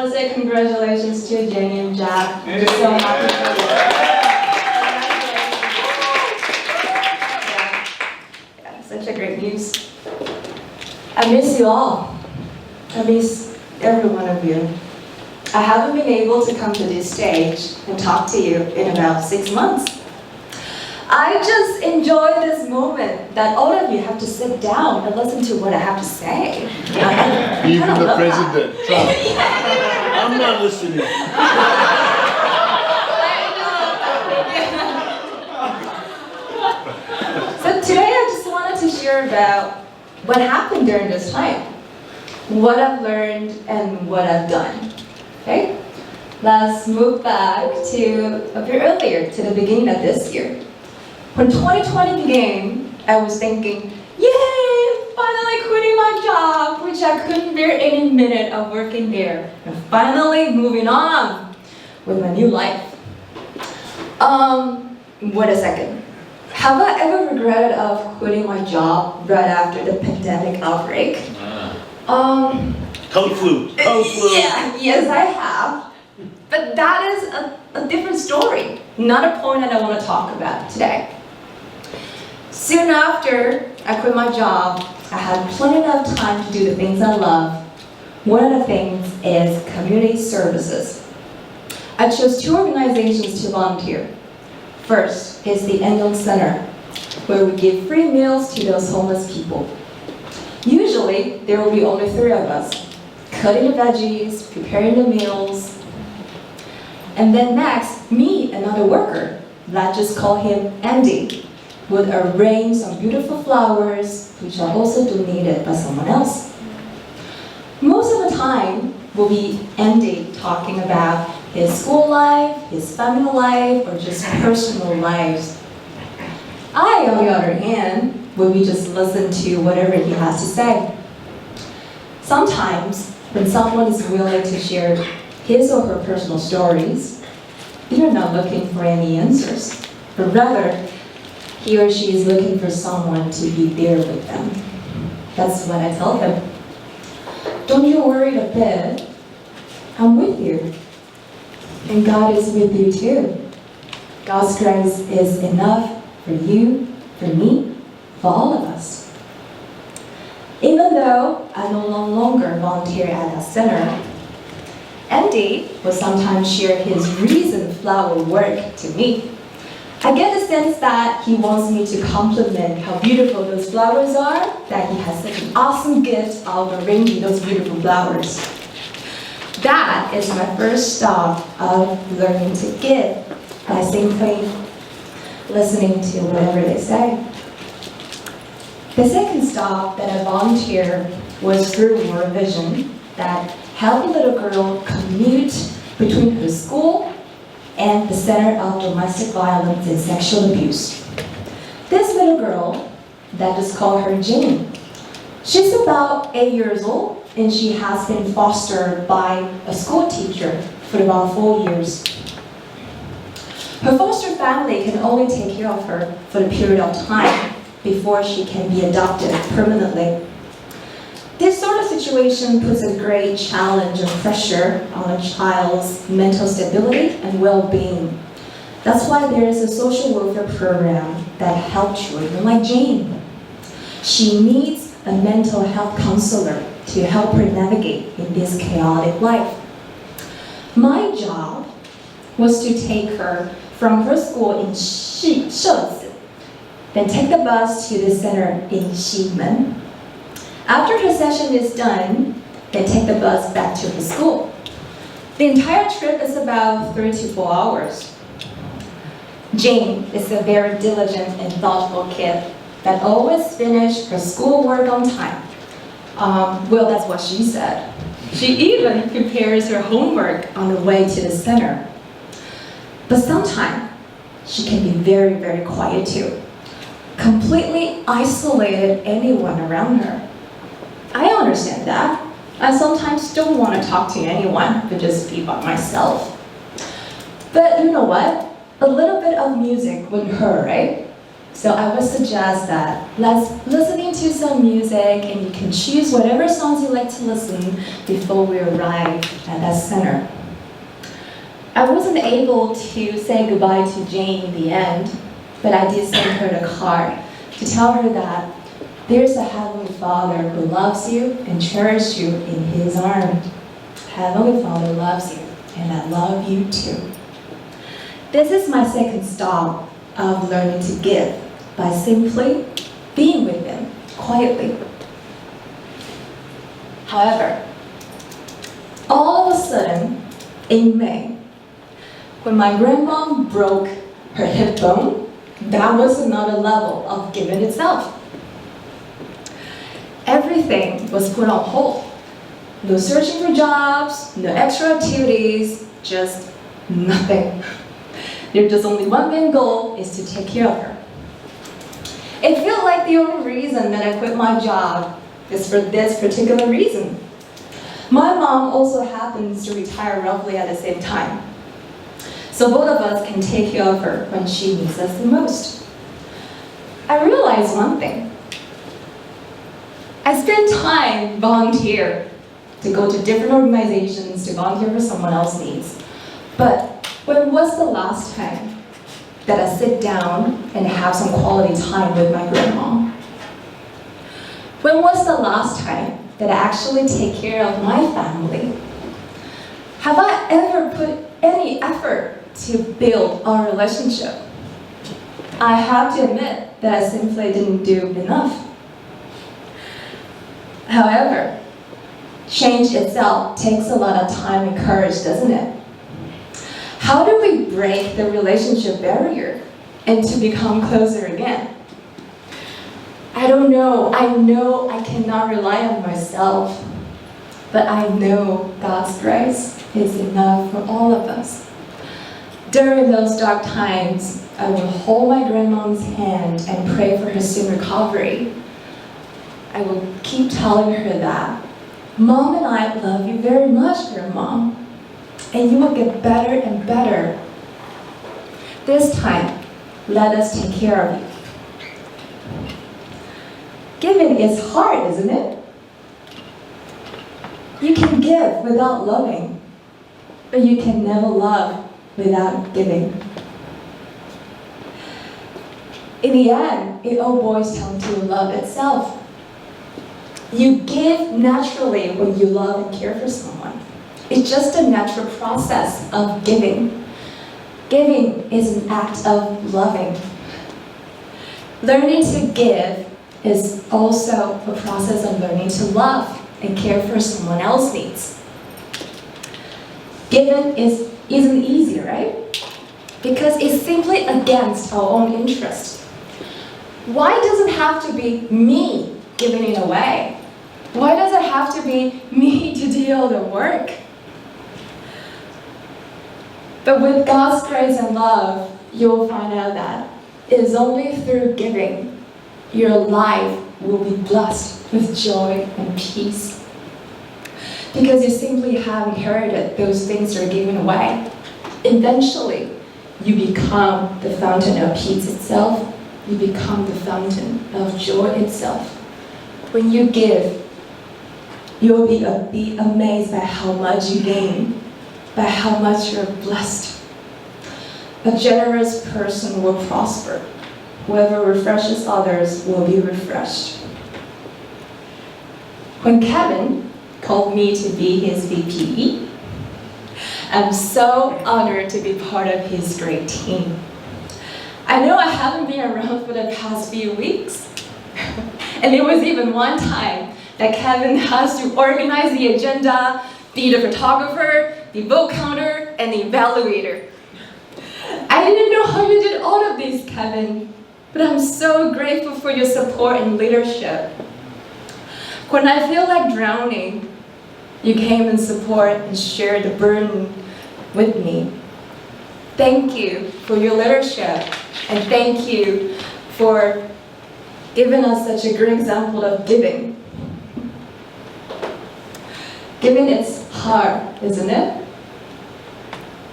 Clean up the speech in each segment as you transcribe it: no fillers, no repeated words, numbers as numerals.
to say congratulations to Jenny and Jack. I'm just so happy for you. Yeah, such a great news. I miss you all. I miss every one of you. I haven't been able to come to this stage and talk to you in about 6 months. I just enjoy this moment that all of you have to sit down and listen to what I have to say. Even the president, Trump. I'm not listening. So today I just wanted to share about what happened during this time, what I've learned and what I've done. Okay? Let's move back to a bit earlier, to the beginning of this year. When 2020 began, I was thinking, yay, finally quitting my job, which I couldn't bear any minute of working there, and finally moving on with my new life. Wait a second. Have I ever regretted of quitting my job right after the pandemic outbreak? Kung flu. Yeah, yes I have. But that is a different story, not a point that I want to talk about today. Soon after I quit my job, I had plenty of time to do the things I love. One of the things is community services. I chose 2 organizations to volunteer. First is the Endong Center, where we give free meals to those homeless people. Usually, there will be only 3 of us, cutting the veggies, preparing the meals. And then next, me, another worker, let's just call him Andy, would arrange some beautiful flowers, which are also donated by someone else. Most of the time, will be Andy talking about his school life, his family life, or just personal lives. I, on the other hand, will be just listen to whatever he has to say. Sometimes, when someone is willing to share his or her personal stories, they're not looking for any answers, but rather, he or she is looking for someone to be there with them. That's what I tell them. Don't you worry a bit. I'm with you. And God is with you too. God's grace is enough for you, for me, for all of us. Even though I no longer volunteer at that center, Andy will sometimes share his reason flower work to me. I get the sense that he wants me to compliment how beautiful those flowers are, that he has such an awesome gift of arranging those beautiful flowers. That is my first stop of learning to give by simply listening to whatever they say. The second stop that I volunteered was through World Vision that helped a little girl commute between her school and the Center of Domestic Violence and Sexual Abuse. This little girl, that is called her Jane. She's about 8 years old and she has been fostered by a school teacher for about 4 years. Her foster family can only take care of her for a period of time before she can be adopted permanently. This sort of situation puts a great challenge and pressure on a child's mental stability and well-being. That's why there is a social welfare program that helps children like Jane. She needs a mental health counselor to help her navigate in this chaotic life. My job was to take her from her school in Shezi, then take the bus to the center in Ximen. After her session is done, then take the bus back to her school. The entire trip is about 3 to 4 hours. Jane is a very diligent and thoughtful kid that always finishes her schoolwork on time. Well, that's what she said. She even prepares her homework on the way to the center. But sometimes, she can be very, very quiet too. Completely isolated anyone around her. I understand that. I sometimes don't want to talk to anyone, but just be by myself. But you know what? A little bit of music wouldn't hurt, right? So I would suggest that let's listening to some music, and you can choose whatever songs you like to listen before we arrive at that center. I wasn't able to say goodbye to Jane in the end, but I did send her a card to tell her that there's a Heavenly Father who loves you and cherishes you in His arms. Heavenly Father loves you, and I love you too. This is my second stop of learning to give, by simply being with them quietly. However, all of a sudden, in May, when my grandma broke her hip bone, that was another level of giving itself. Everything was put on hold. No searching for jobs, no extra activities, just nothing. There's just only one main goal, is to take care of her. It felt like the only reason that I quit my job is for this particular reason. My mom also happens to retire roughly at the same time. So both of us can take care of her when she needs us the most. I realized one thing. I spend time volunteer to go to different organizations to volunteer for someone else's needs. But when was the last time that I sit down and have some quality time with my grandma? When was the last time that I actually take care of my family? Have I ever put any effort to build our relationship? I have to admit that I simply didn't do enough. However, change itself takes a lot of time and courage, doesn't it? How do we break the relationship barrier and to become closer again? I don't know. I know I cannot rely on myself, but I know God's grace is enough for all of us. During those dark times, I will hold my grandma's hand and pray for her soon recovery. I will keep telling her that, Mom and I love you very much, Grandma, and you will get better and better. This time, let us take care of you. Giving is hard, isn't it? You can give without loving, but you can never love without giving. In the end, it all boils down to love itself. You give naturally when you love and care for someone. It's just a natural process of giving. Giving is an act of loving. Learning to give is also a process of learning to love and care for someone else's needs. Giving isn't easy, right? Because it's simply against our own interest. Why does it have to be me giving it away? Why does it have to be me to do all the work? But with God's grace and love, you'll find out that it is only through giving your life will be blessed with joy and peace. Because you simply have inherited those things you're giving away. Eventually, you become the fountain of peace itself. You become the fountain of joy itself. When you give, you'll be amazed by how much you gain, by how much you're blessed. A generous person will prosper. Whoever refreshes others will be refreshed. When Kevin called me to be his VP, I'm so honored to be part of his great team. I know I haven't been around for the past few weeks, and there was even one time that Kevin has to organize the agenda, be the photographer, the vote counter, and the evaluator. I didn't know how you did all of these, Kevin, but I'm so grateful for your support and leadership. When I feel like drowning, you came in support and shared the burden with me. Thank you for your leadership, and thank you for giving us such a great example of giving. Giving is hard, isn't it?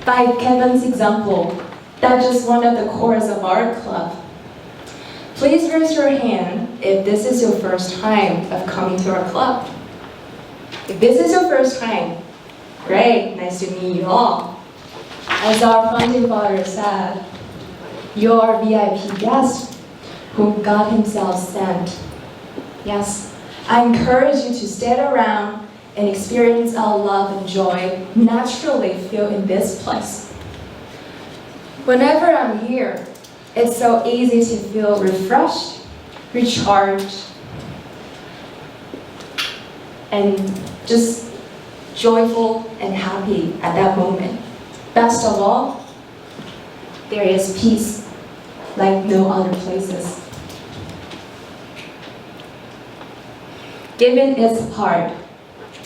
By Kevin's example, that's just one of the cores of our club. Please raise your hand if this is your first time of coming to our club. If this is your first time, great, nice to meet you all. As our founding father said, you're a VIP guest whom God himself sent. Yes, I encourage you to stay around and experience our love and joy naturally feel in this place. Whenever I'm here, it's so easy to feel refreshed, recharged, and just joyful and happy at that moment. Best of all, there is peace like no other places. Giving is hard,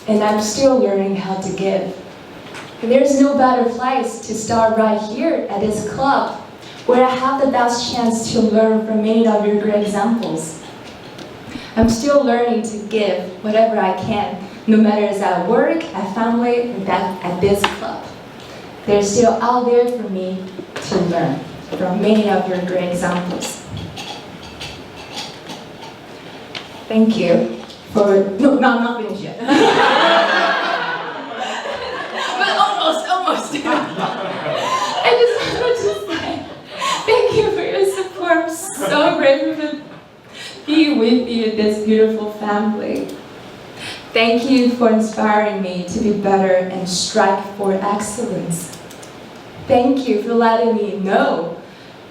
and I'm still learning how to give. And there's no better place to start right here at this club, where I have the best chance to learn from many of your great examples. I'm still learning to give whatever I can, no matter it's at work, at family, or at this club. They're still out there for me to learn from many of your great examples. Thank you for, no, I'm not finished yet. But almost. I just wanted to say, thank you for your support. I'm so grateful to be with you in this beautiful family. Thank you for inspiring me to be better and strive for excellence. Thank you for letting me know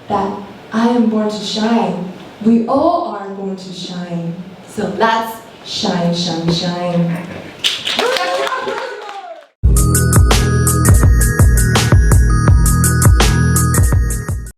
that I am born to shine. We all are born to shine. So let's shine, shine, shine.